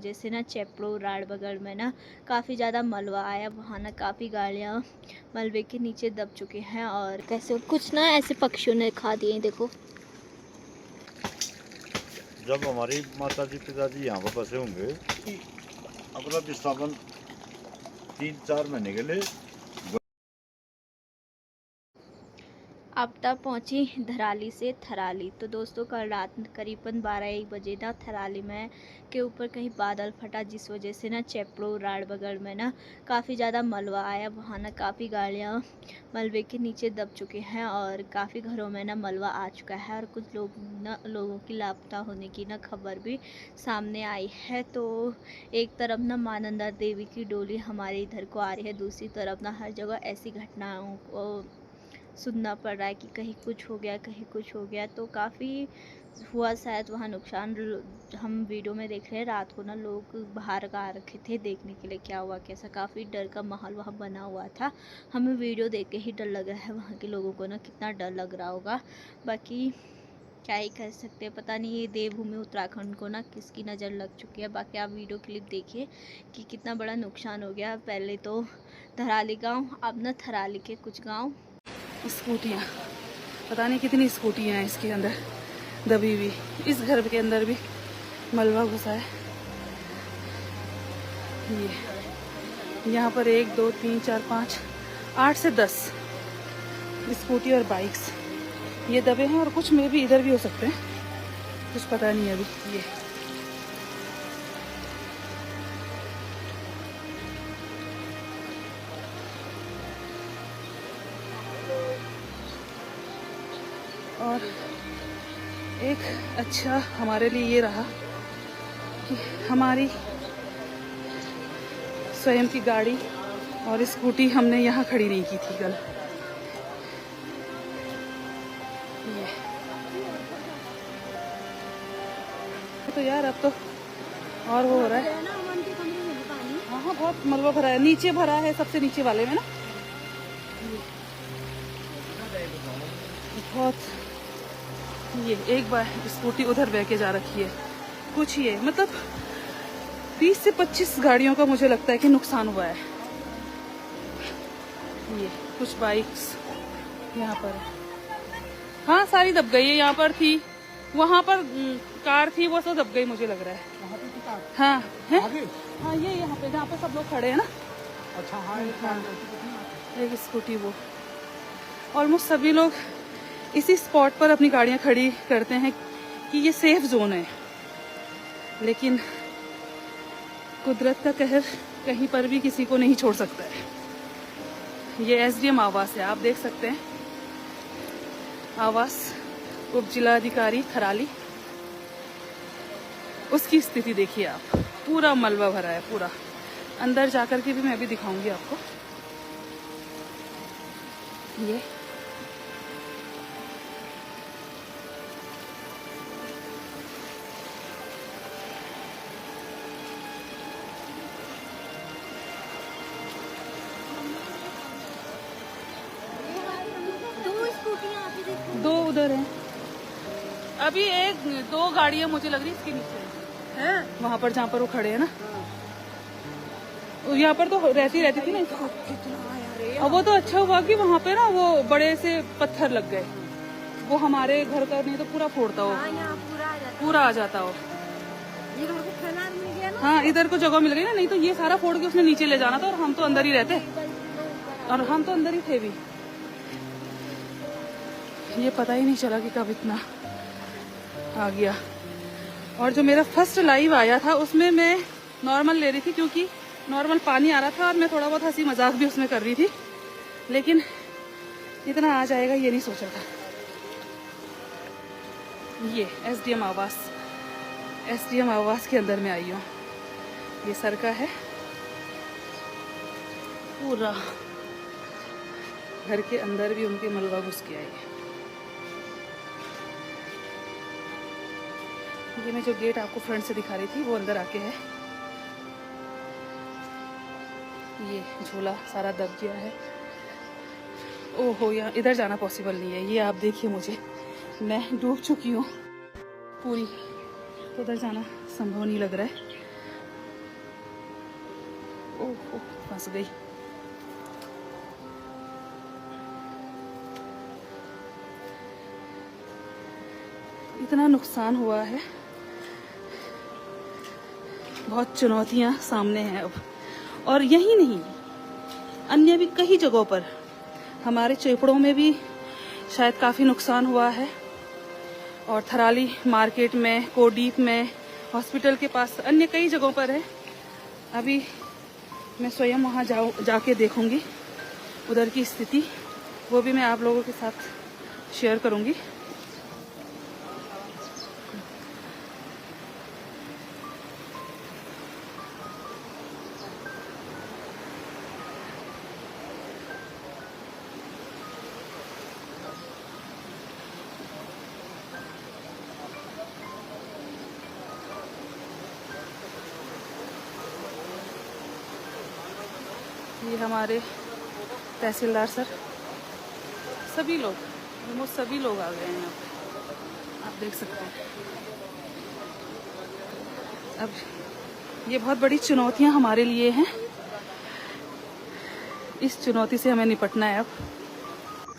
वजह से ना चेपड़ो राड़ बगल में ना काफ़ी ज़्यादा मलबा आया। वहाँ ना काफ़ी गाड़ियाँ मलबे के नीचे दब चुके हैं और कैसे कुछ ना ऐसे पक्षियों ने खा दिए। देखो जब हमारी माताजी पिताजी यहाँ पर बसे होंगे अपना विस्थापन 3-4 महीने के लिए। आपदा पहुंची धराली से थराली। तो दोस्तों कल रात करीबन 12-1 बजे ना थराली में के ऊपर कहीं बादल फटा, जिस वजह से ना चेपड़ो राड़ बगल में ना काफ़ी ज़्यादा मलबा आया। वहाँ ना काफ़ी गाड़ियाँ मलबे के नीचे दब चुके हैं और काफ़ी घरों में ना मलबा आ चुका है और कुछ लोगों की लापता होने की ना खबर भी सामने आई है। तो एक तरफ ना मां नंदा देवी की डोली हमारे इधर को आ रही है, दूसरी तरफ ना हर जगह ऐसी घटनाओं को सुनना पड़ रहा है कि कहीं कुछ हो गया, कहीं कुछ हो गया। तो काफ़ी हुआ शायद वहाँ नुकसान। हम वीडियो में देख रहे हैं रात को ना लोग बाहर आ रखे थे देखने के लिए क्या हुआ कैसा। काफ़ी डर का माहौल वहाँ बना हुआ था। हमें वीडियो देख के ही डर लग रहा है, वहाँ के लोगों को ना कितना डर लग रहा होगा। बाकी क्या ही कह सकते हैं, पता नहीं ये देवभूमि उत्तराखंड को ना किसकी नज़र लग चुकी है। बाकी आप वीडियो क्लिप देखिए कि कितना बड़ा नुकसान हो गया। पहले तो थराली गाँव, अब ना थराली के कुछ गाँव। स्कूटियाँ, पता नहीं कितनी स्कूटियाँ हैं इसके अंदर दबी हुई। इस घर के अंदर भी मलबा घुसा है। ये यहाँ पर 1 2 3 4 5 8 से 10 स्कूटी और बाइक्स ये दबे हैं और कुछ में भी इधर भी हो सकते हैं, कुछ पता नहीं अभी। ये और एक अच्छा हमारे लिए ये रहा कि हमारी स्वयं की गाड़ी और स्कूटी हमने यहाँ खड़ी नहीं की थी कल। ये तो यार अब तो और वो हो रहा है। हाँ हाँ बहुत मलबा भरा है, नीचे भरा है, सबसे नीचे वाले में ना बहुत। ये एक बार स्कूटी उधर बह के जा रखी है। कुछ ये मतलब 20 से 25 गाड़ियों का मुझे लगता है कि नुकसान हुआ है। ये कुछ बाइक्स यहाँ पर है। हाँ सारी दब गई है, यहाँ पर थी, वहाँ पर कार थी, वो सब दब गई मुझे लग रहा है। हाँ है हाँ ये यहाँ पे जहाँ पे सब लोग खड़े हैं ना। अच्छा हाँ एक स्कूटी वो ऑलमोस्ट सभी लोग इसी स्पॉट पर अपनी गाड़ियाँ खड़ी करते हैं कि ये सेफ जोन है। लेकिन कुदरत का कहर कहीं पर भी किसी को नहीं छोड़ सकता है। ये एसडीएम आवास है, आप देख सकते हैं, आवास उप जिलाधिकारी थराली। उसकी स्थिति देखिए आप, पूरा मलबा भरा है पूरा। अंदर जाकर के भी मैं अभी दिखाऊंगी आपको। ये दो उधर हैं, अभी 1-2 गाड़ियां मुझे लग रही इसके नीचे है, वहां पर जहाँ पर वो खड़े हैं ना। यहाँ पर तो रहती थी ना इसको। अब वो तो अच्छा हुआ कि वहाँ पे ना वो बड़े से पत्थर लग गए, वो हमारे घर का नहीं तो पूरा फोड़ता हो, पूरा आ जाता हो। हाँ इधर को जगह मिल गई ना, नहीं तो ये सारा फोड़ के उसने नीचे ले जाना था और हम तो अंदर ही रहते, और हम तो अंदर ही थे भी। ये पता ही नहीं चला कि कब इतना आ गया। और जो मेरा फर्स्ट लाइव आया था उसमें मैं नॉर्मल ले रही थी, क्योंकि नॉर्मल पानी आ रहा था और मैं थोड़ा बहुत हंसी मजाक भी उसमें कर रही थी, लेकिन इतना आ जाएगा ये नहीं सोचा था। ये एसडीएम आवास के अंदर में आई हूँ। ये सर का है पूरा, घर के अंदर भी उनके मलबा घुस गया है। ये मैं जो गेट आपको फ्रंट से दिखा रही थी वो अंदर आके है। ये झूला सारा दब गया है। ओहो यहाँ इधर जाना पॉसिबल नहीं है। ये आप देखिए, मुझे मैं डूब चुकी हूँ पूरी, तो उधर जाना संभव नहीं लग रहा है। ओह फंस गई। इतना नुकसान हुआ है, बहुत चुनौतियां सामने हैं अब। और यही नहीं, अन्य भी कई जगहों पर, हमारे चेपड़ों में भी शायद काफ़ी नुकसान हुआ है, और थराली मार्केट में, कोडीप में, हॉस्पिटल के पास, अन्य कई जगहों पर है। अभी मैं स्वयं वहाँ जाके देखूंगी उधर की स्थिति, वो भी मैं आप लोगों के साथ शेयर करूंगी। ये हमारे तहसीलदार सर, सभी लोग, ऑलमोस्ट सभी लोग आ गए हैं यहाँ पे, आप देख सकते हैं। अब ये बहुत बड़ी चुनौतियाँ हमारे लिए हैं, इस चुनौती से हमें निपटना है अब।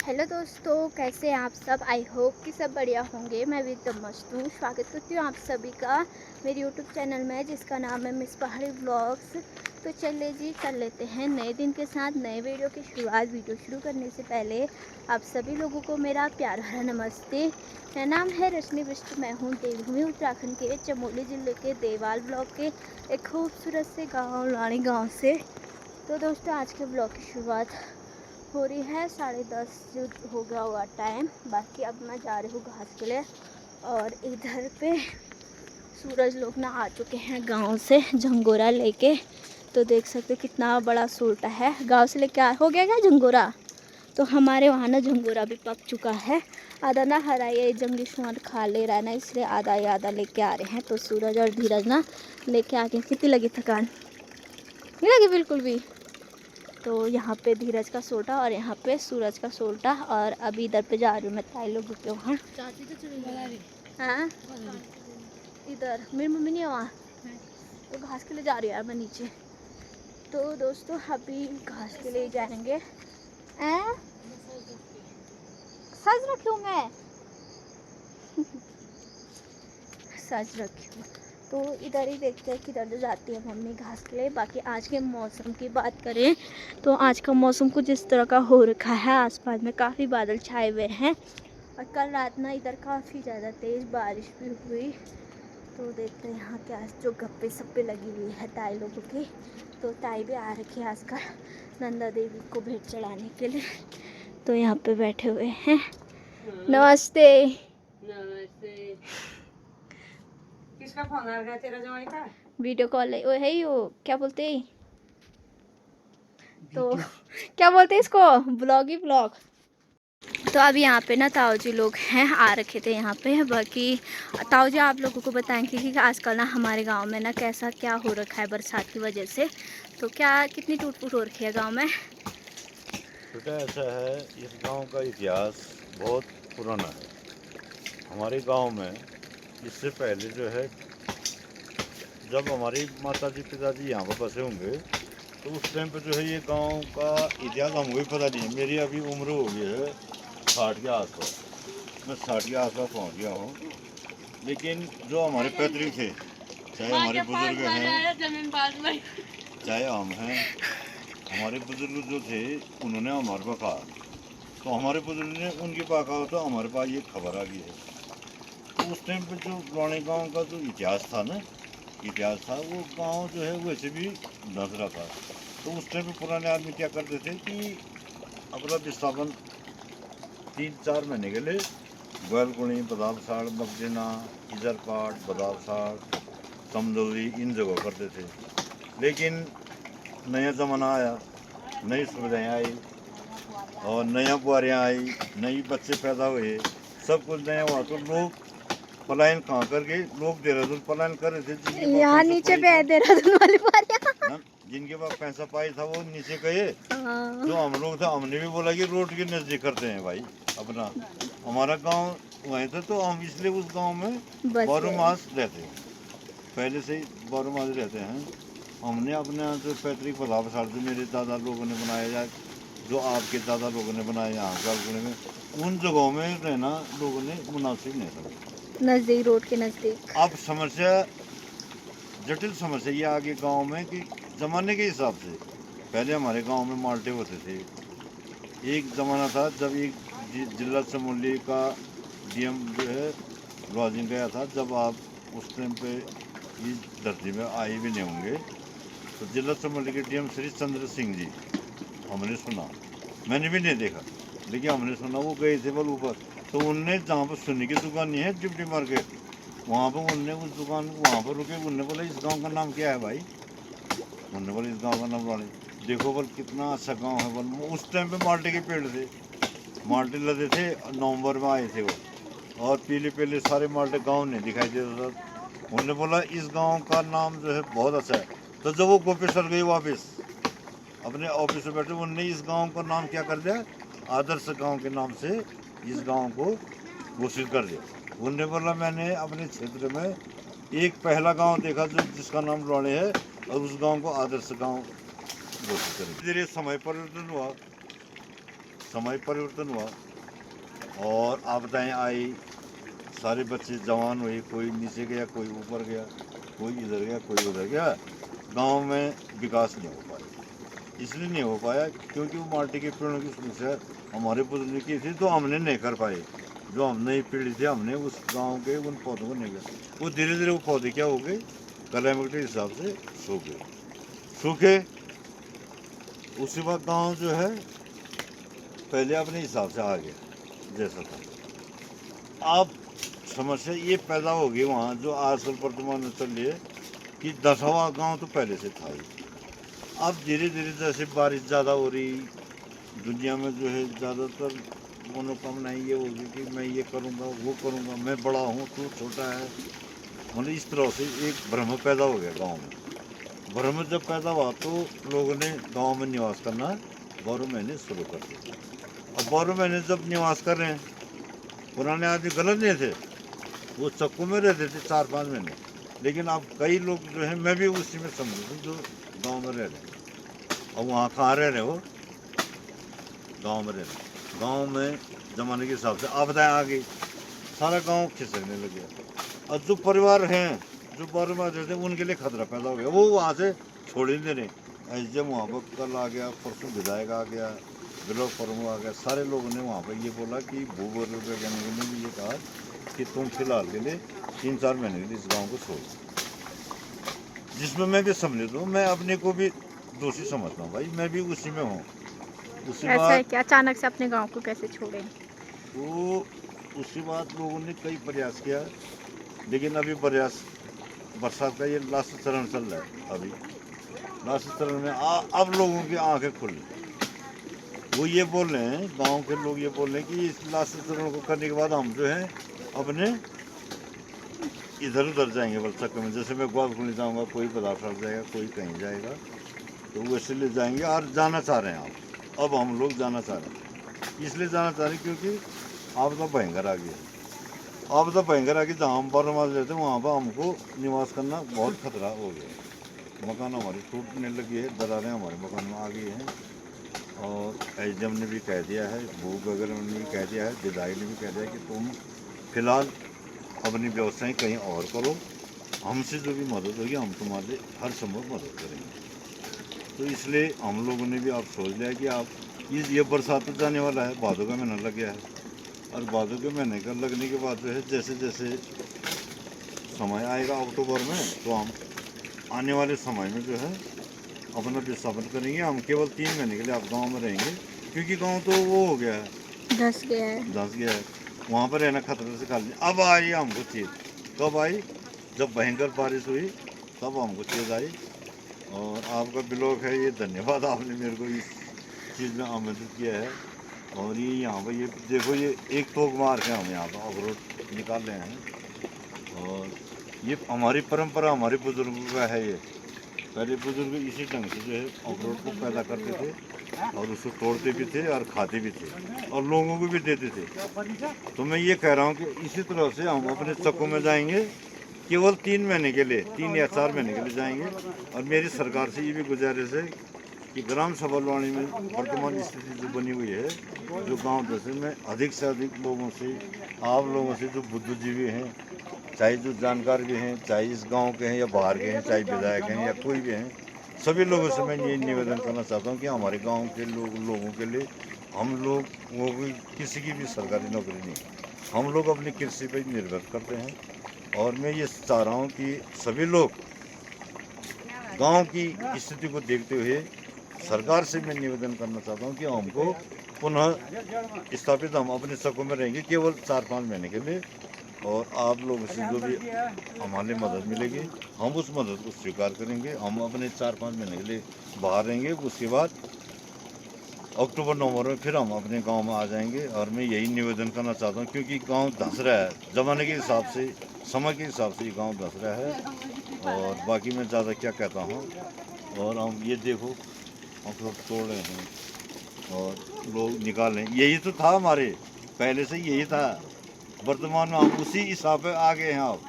हेलो दोस्तों, कैसे हैं आप सब? आई होप कि सब बढ़िया होंगे। मैं भी एकदम मस्त हूँ। स्वागत करती हूँ आप सभी का मेरे यूट्यूब चैनल में, जिसका नाम है मिस पहाड़ी व्लॉग्स। तो चलिए जी, कर लेते हैं नए दिन के साथ नए वीडियो की शुरुआत। वीडियो शुरू करने से पहले आप सभी लोगों को मेरा प्यार भरा नमस्ते। मेरा नाम है रश्मि बिष्ट, मैं हूँ देवभूमि उत्तराखंड के चमोली ज़िले के देवाल ब्लॉक के एक खूबसूरत से गाँव लाणी गाँव से। तो दोस्तों, आज के ब्लॉग की शुरुआत हो रही है 10:30 हो गया हुआ टाइम। बाकी अब मैं जा रही हूँ घास के लिए, और इधर पे सूरज लोग ना आ चुके हैं गांव से झंगोरा लेके। तो देख सकते कितना बड़ा सूरटा है, गांव से लेके हो गया क्या झंगोरा। तो हमारे वहाँ ना झंगोरा भी पक चुका है। आधा ना हरा ये जंगली सुअर खा ले रहा है ना, इसलिए आधा ही आधा लेके आ रहे हैं। तो सूरज और धीरज ना लेके आके, कितनी लगी थकान? नहीं लगी बिल्कुल भी। तो यहाँ पे धीरज का सोटा और यहाँ पे सूरज का सोटा, और अभी इधर पे जा रही हूँ मैं ताई लोगों के वहाँ। हाँ, इधर मेरी मम्मी नहीं है वहाँ, तो घास के लिए जा रही है यार मैं नीचे। तो दोस्तों, अभी घास के लिए जाएंगे। सज रखी हूँ मैं सज रखी हूँ। तो इधर ही देखते हैं किधर जाती है मम्मी घास के लिए। बाकी आज के मौसम की बात करें तो आज का मौसम कुछ इस तरह का हो रखा है, आसपास में काफ़ी बादल छाए हुए हैं, और कल रात ना इधर काफ़ी ज़्यादा तेज़ बारिश भी हुई। तो देखते हैं यहाँ क्या जो गप्पे सप्पे लगी हुई है ताई लोगों की। तो ताई भी आ रखी है आजकल नंदा देवी को भेंट चढ़ाने के लिए। तो यहाँ पे बैठे हुए हैं। नमस्ते। नमस्ते। किसका फोन आ रहा है? तेरा जवाई का? वीडियो कॉल है, वो है ही, वो क्या बोलते हैं, तो क्या बोलते हैं इसको, ब्लॉग ही ब्लॉग। तो अभी यहाँ पे ना ताऊ जी लोग हैं, आ रखे थे यहाँ पे। बाकी ताऊ जी आप लोगों को बताएंगे कि आजकल ना हमारे गांव में ना कैसा क्या हो रखा है बरसात की वजह से। तो क्या कितनी टूट फूट हो रखी है गांव में। बेटा ऐसा है, इस गांव का इतिहास बहुत पुराना है। हमारे गांव में इससे पहले जो है, जब हमारी माताजी पिताजी यहाँ पर बसे होंगे, तो उस टाइम पे जो है ये गांव का इतिहास हमको भी पता नहीं है। मेरी अभी उम्र हो गई है 60 के आसपास, मैं 60 के आसपास पहुँच गया हूँ। लेकिन जो हमारे पैतृक थे, चाहे हमारे बुजुर्ग हैं, चाहे हम हैं, हमारे बुजुर्ग जो थे उन्होंने हमारे पास कहा, तो हमारे बुजुर्ग ने उनके पास कहा, तो हमारे पास ये खबर आ गई है। तो उस टाइम पे जो पुराने गांव का जो इतिहास था ना, वो गांव जो है वैसे भी नजरा था। तो उस टाइम पे पुराने आदमी क्या करते थे कि अपना विस्थापन 3-4 महीने के लिए ग्वालकुणी, बदालसाड़, मगदेना, इजरपाट, बदालसाड़, समदौली, इन जगह करते थे। लेकिन नया ज़माना आया, नई सुविधाएँ आई, और नया बुआरियाँ आई, नई बच्चे पैदा हुए, सब कुछ नया हुआ। तो लोग पलायन कहाँ करके, लोग देहरादून पलायन कर रहे थे। यहाँ नीचे पे है देहरादून वाली बारियाँ। जिनके पास पैसा पाई था वो नीचे गए। जो हम लोग थे, हमने भी बोला कि रोड के नज़दीक करते हैं भाई अपना, हमारा गांव वहीं था, तो हम इसलिए उस गांव में 12 मास रहते हैं, पहले से ही 12 मास रहते हैं। हमने अपने यहाँ से पैतृक प्रभाव से मेरे दादा लोगों ने बनाया या जो आपके दादा लोगों ने बनाया यहाँ का लोगों ने, उन जगहों में रहना लोगों ने मुनासिब नहीं समझा। नज़दीक, रोड के नज़दीक। अब समस्या, जटिल समस्या ये आगे गांव में कि ज़माने के हिसाब से पहले हमारे गांव में माल्टे होते थे। एक ज़माना था जब एक जिला चमोली का डीएम जो है लॉजिंग गया था, जब आप उस टाइम पे इस धरती में आए भी नहीं होंगे, तो जिला चमोली के डीएम श्री चंद्र सिंह जी, हमने सुना, मैंने भी नहीं देखा लेकिन हमने सुना वो गए थे बल ऊपर, तो उनने जहाँ पर सुन्नी की दुकान नहीं है डिप्टी मार्केट, वहाँ पर उनने उस दुकान वहाँ पर रुके, उनने बोला इस गांव का नाम क्या है भाई, उनने बोला इस गांव का नाम वाले, देखो बल कितना अच्छा गांव है बल। उस टाइम पे माल्टे के पेड़ थे, माल्टे लगे थे, नवंबर में आए थे वो, और पीले पीले सारे माल्टे गांव नहीं दिखाई देता था। उन्होंने बोला इस गांव का नाम जो है बहुत अच्छा है। तो जब वो गोपेश्वर गई वापस अपने ऑफिस में बैठे, उनने इस गांव का नाम क्या कर दिया, आदर्श गांव के नाम से इस गांव को घोषित कर दिया। उन्होंने बोला मैंने अपने क्षेत्र में एक पहला गांव देखा जो जिसका नाम लौड़े है, और उस गांव को आदर्श गांव घोषित कर दिया। धीरे समय परिवर्तन हुआ, समय परिवर्तन हुआ और आपदाएं आई, सारे बच्चे जवान हुए, कोई नीचे गया, कोई ऊपर गया, कोई इधर गया, कोई उधर गया, गांव में विकास नहीं हो पाया। इसलिए नहीं हो पाया क्योंकि वो माटी के पेड़ों की समस्या हमारे बुजुर्ग की थी, तो हमने नहीं कर पाए। जो हम नई पीढ़ी थी, हमने उस गांव के उन पौधों को नहीं किया। वो धीरे धीरे वो पौधे क्या हो गए, क्लाइमेट के हिसाब से सूखे। उसके बाद गांव जो है पहले अपने हिसाब से आ गया जैसा था। अब समस्या ये पैदा हो गई वहाँ जो आजकल वर्तमान में चल रही है कि 10वां गांव तो पहले से था ही। अब धीरे धीरे जैसे बारिश ज़्यादा हो रही, दुनिया में जो है ज़्यादातर मनोकामनाएं ये होगी कि मैं ये करूँगा, वो करूँगा, मैं बड़ा हूँ, तू छोटा है, मतलब इस तरह से एक भ्रम पैदा हो गया गांव में। भ्रम जब पैदा हुआ तो लोगों ने गांव में निवास करना 12 महीने शुरू कर दिया। अब 12 महीने जब निवास कर रहे हैं, पुराने आदमी गलत नहीं थे, वो चक्कू में रहते थे 4-5 महीने, लेकिन अब कई लोग जो है, मैं भी उसी में समझ हूँ जो गांव में रह रहे हैं। अब वहाँ कहाँ रह रहे हो, गांव में रह रहे। गांव में ज़माने के हिसाब से आपदाएं आ गई, सारा गांव खिसकने लग गया। और जो परिवार हैं जो 12 में रहते हैं उनके लिए खतरा पैदा हो गया, वो वहाँ से छोड़ ही नहीं रहे। एस डी एम वहाँ पर कल आ गया, परसों विधायक आ गया, ब्लॉक प्रमुख आ गया, सारे लोगों ने वहाँ पर ये बोला कि भूगोल वैज्ञानिकों ने भी ये कहा कि तुम फिलहाल के लिए 3-4 महीने के लिए इस गाँव को छोड़, जिसमें मैं भी सम्मिलित हूँ। मैं अपने को भी दोषी समझता हूँ भाई, मैं भी उसी में हूँ। उसी ऐसा है बात कि अचानक से अपने गांव को कैसे छोड़े? तो उसी बात लोगों ने कई प्रयास किया, लेकिन अभी प्रयास बरसात का ये लास्ट चरण चल रहा है। अभी लास्ट चरण में अब लोगों की आंखें खुल, वो ये बोल रहे हैं, गांव के लोग ये बोल रहे हैं कि इस लास्ट चरण को करने के बाद हम जो है अपने इधर उधर जाएंगे बल चक्कर में। जैसे मैं ग्वालकुंडी जाऊंगा, कोई बदाफर जाएगा, कोई कहीं जाएगा, तो वो इसलिए जाएंगे। और जाना चाह रहे हैं अब हम लोग जाना चाह रहे हैं, इसलिए जाना चाह रहे हैं क्योंकि आपदा भयंकर आ गई। आपदा भयंकर आ गई, जहाँ हम बरमाल रहते हैं वहाँ पर हमको निवास करना बहुत खतरा हो गया। मकान हमारी टूटने लगी है, दरारें हमारे मकान में आ गई हैं, और एसडीएम ने भी कह दिया है, भूख वगैरह ने भी कह दिया है, विधायक ने भी कह दिया कि तुम फिलहाल अपनी व्यवस्थाएं कहीं और करो, हमसे जो भी मदद होगी हम तुम्हारे हर संभव मदद करेंगे। तो इसलिए हम लोगों ने भी आप सोच लिया कि आप ये बरसात तो जाने वाला है, भादों का महीना लग गया है, और भादों के महीने का लगने के बाद जो है जैसे जैसे समय आएगा अक्टूबर में, तो हम आने वाले समय में जो है अपना विस्थापन करेंगे। हम केवल 3 महीने के लिए आप गाँव में रहेंगे, क्योंकि गाँव तो वो हो गया है, धस गया है, वहाँ पर रहना खतरे से खाली। अब आई हमको चीज़, कब आई, जब भयंकर बारिश हुई तब हमको चीज़ आई। और आपका ब्लॉग है, ये धन्यवाद, आपने मेरे को इस चीज़ में आमंत्रित किया है। और ये यहाँ पर ये देखो, ये एक तोक मार के हम यहाँ पर अवरोध निकाल रहे हैं। और ये हमारी परंपरा, हमारे बुजुर्गों का है। ये पहले बुजुर्ग इसी ढंग से जो है अवरोध को पैदा करते थे, और उसको तोड़ते भी थे और खाते भी थे, और लोगों को भी देते थे। तो मैं ये कह रहा हूँ कि इसी तरह से हम अपने चक्कों में जाएंगे केवल 3 महीने के लिए, 3 या 4 महीने के लिए जाएंगे। और मेरी सरकार से ये भी गुजारिश है कि ग्राम सभा लुआनी में वर्तमान स्थिति जो बनी हुई है, जो गांव दशे में अधिक से अधिक लोगों से, आप लोगों से जो बुद्धिजीवी हैं, चाहे जो जानकार भी हैं, चाहे इस गांव के हैं या बाहर के हैं, चाहे विधायक हैं या कोई भी हैं, सभी लोगों से मैं ये निवेदन करना चाहता हूँ कि हमारे गांव के लोगों के लिए, हम लोग वो भी किसी की भी सरकारी नौकरी नहीं, हम लोग अपनी कृषि पर निर्भर करते हैं। और मैं ये चाह रहा हूँ कि सभी लोग गांव की स्थिति को देखते हुए सरकार से मैं निवेदन करना चाहता हूँ कि हमको पुनः स्थापित, हम अपने शकों में रहेंगे केवल 4-5 महीने के लिए। और आप लोगों से जो भी हमारी मदद मिलेगी, हम उस मदद को स्वीकार करेंगे। हम अपने 4-5 महीने के लिए बाहर रहेंगे, उसके बाद अक्टूबर-नवंबर में फिर हम अपने गांव में आ जाएंगे। और मैं यही निवेदन करना चाहता हूं, क्योंकि गांव धंस रहा है, ज़माने के हिसाब से, समय के हिसाब से ये गांव धंस रहा है। और बाकी मैं ज़्यादा क्या कहता हूं। और हम ये देखो, हम लोग तोड़ रहे हैं और लोग निकाल रहे हैं। यही तो था हमारे, पहले से यही था। वर्तमान में हम उसी हिसाब पे आ गए हैं। अब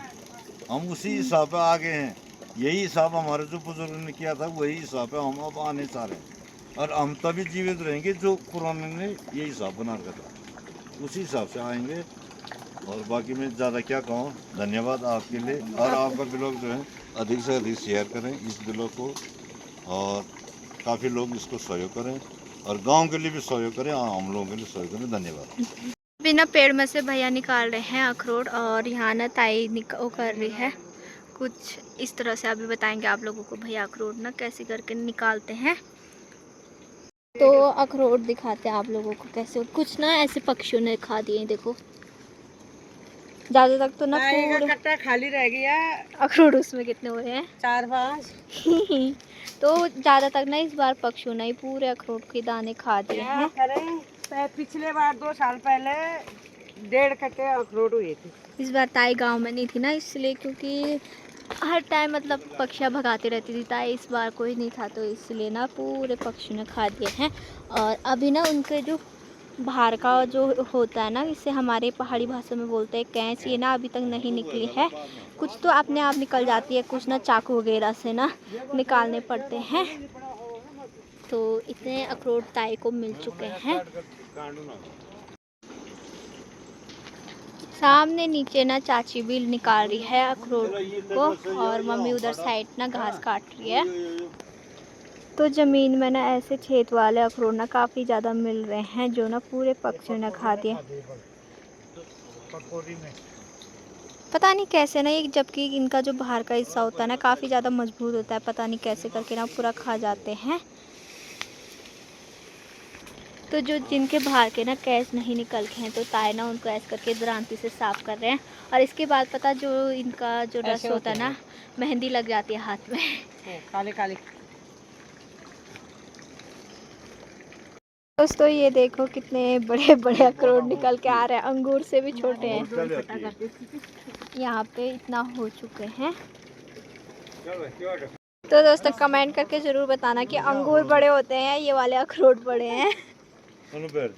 हम उसी हिसाब पे आ गए हैं। यही हिसाब हमारे जो बुजुर्ग ने किया था, वही हिसाब पे हम अब आने चाह रहे हैं। और हम तभी जीवित रहेंगे जो पुराने ने ये हिसाब बना रखा था, उसी हिसाब से आएंगे। और बाकी मैं ज़्यादा क्या कहूँ, धन्यवाद आपके लिए। और आपका ब्लॉग जो है अधिक से अधिक शेयर करें इस ब्लॉग को, और काफ़ी लोग इसको सहयोग करें, और गांव के लिए भी सहयोग करें, हम लोगों के लिए सहयोग करें। धन्यवाद। बिना पेड़ में से भैया निकाल रहे हैं अखरोट, और यहाँ ना ताई वो कर रही है कुछ इस तरह से। अभी बताएंगे आप लोगों को भैया अखरोट ना कैसे करके निकालते हैं। तो अखरोट दिखाते हैं आप लोगों को कैसे। कुछ ना ऐसे पक्षियों ने खा दिए, देखो ज़्यादा तक तो ना पूरा कट्टा खाली रह गया। अखरोट उसमें कितने हुए हैं 4-5। तो ज़्यादा तक ना इस बार पक्षियों ने पूरे अखरोट के दाने खा दिए हैं। पिछले बार 2 साल पहले 1.5 कट्टे अखरोट हुए थे। इस बार ताई गांव में नहीं थी ना, इसलिए, क्योंकि हर टाइम मतलब पक्षियाँ भगाती रहती थी ताई, इस बार कोई नहीं था तो इसलिए ना पूरे पक्षियों ने खा दिए हैं। और अभी ना उनके जो बाहर का जो होता है ना, इसे हमारे पहाड़ी भाषा में बोलते हैं कैंच, ये ना अभी तक नहीं निकली है। कुछ तो अपने आप निकल जाती है, कुछ ना चाकू वगैरह से ना निकालने पड़ते हैं। तो इतने अखरोट ताई को मिल चुके हैं। सामने नीचे ना चाची भी निकाल रही है अखरोट को, और मम्मी उधर साइड ना घास काट रही है। तो ज़मीन में ना ऐसे छेद वाले अखरोट ना काफ़ी ज़्यादा मिल रहे हैं, जो ना पूरे पक्षियों ने खा दिए। पता नहीं कैसे ना, ये जबकि इनका जो बाहर का हिस्सा होता है ना काफ़ी ज़्यादा मजबूत होता है, पता नहीं कैसे करके ना पूरा खा जाते हैं। तो जो जिनके बाहर के ना कैच नहीं निकल के हैं, तो ताई ना उनको ऐसे करके दरांती से साफ़ कर रहे हैं। और इसके बाद पता जो इनका जो रस होता है ना, मेहंदी लग जाती है हाथ में। काले काले। दोस्तों ये देखो कितने बड़े बड़े अखरोट निकल के आ रहे हैं, अंगूर से भी छोटे हैं। यहाँ पे इतना हो चुके हैं। तो दोस्तों कमेंट करके ज़रूर बताना कि अंगूर बड़े होते हैं, ये वाले अखरोट बड़े हैं। बैठ